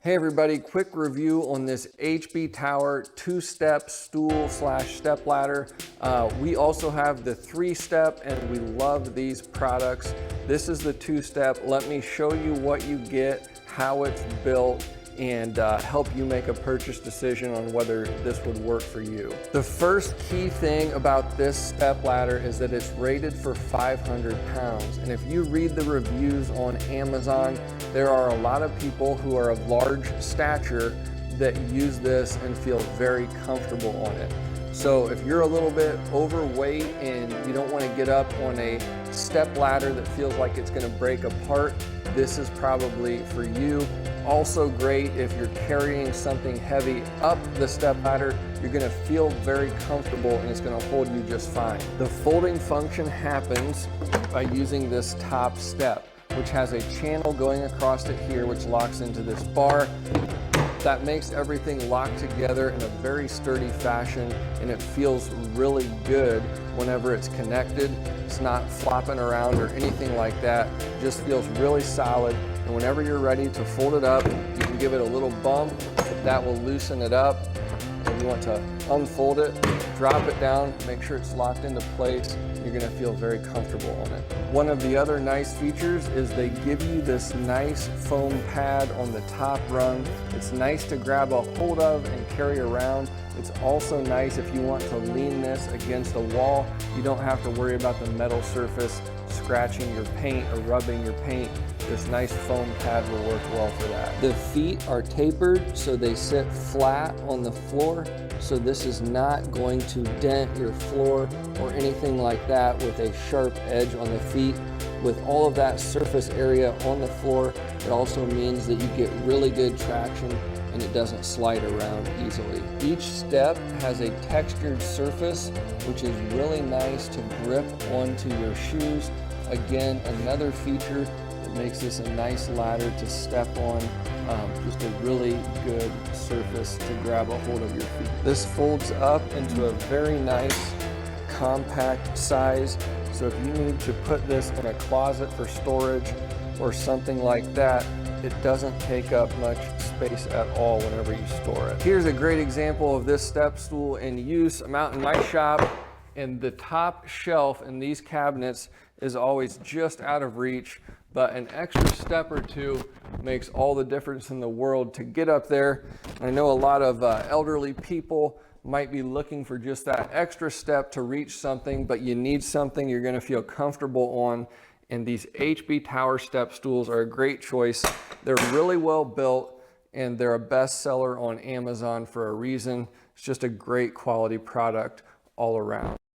Hey everybody, quick review on this HBTower two-step stool / step ladder. We also have the 3-step and we love these products. This is the 2-step. Let me show you what you get, how it's built, and help you make a purchase decision on whether this would work for you. The first key thing about this step ladder is that it's rated for 500 pounds. And if you read the reviews on Amazon, there are a lot of people who are of large stature that use this and feel very comfortable on it. So if you're a little bit overweight and you don't want to get up on a step ladder that feels like it's going to break apart, this is probably for you. Also great if you're carrying something heavy up the step ladder, you're going to feel very comfortable and it's going to hold you just fine. The folding function happens by using this top step, which has a channel going across it here, which locks into this bar. That makes everything lock together in a very sturdy fashion, and it feels really good whenever it's connected. It's not flopping around or anything like that. It just feels really solid, and whenever you're ready to fold it up, you can give it a little bump. That will loosen it up. If you want to unfold it, drop it down, make sure it's locked into place. You're going to feel very comfortable on it. One of the other nice features is they give you this nice foam pad on the top rung. It's nice to grab a hold of and carry around. It's also nice if you want to lean this against a wall. You don't have to worry about the metal surface scratching your paint or rubbing your paint. This nice foam pad will work well for that. The feet are tapered so they sit flat on the floor. So this is not going to dent your floor or anything like that with a sharp edge on the feet. With all of that surface area on the floor, it also means that you get really good traction and it doesn't slide around easily. Each step has a textured surface, which is really nice to grip onto your shoes. Again, another feature that makes this a nice ladder to step on. Just a really good surface to grab a hold of your feet. This folds up into a very nice compact size. So if you need to put this in a closet for storage or something like that, it doesn't take up much space at all whenever you store it. Here's a great example of this step stool in use. I'm out in my shop and the top shelf in these cabinets is always just out of reach, but an extra step or two makes all the difference in the world to get up there. I know a lot of elderly people might be looking for just that extra step to reach something, but you need something you're going to feel comfortable on, and these HBTower step stools are a great choice. They're really well built and they're a bestseller on Amazon for a reason. It's just a great quality product all around.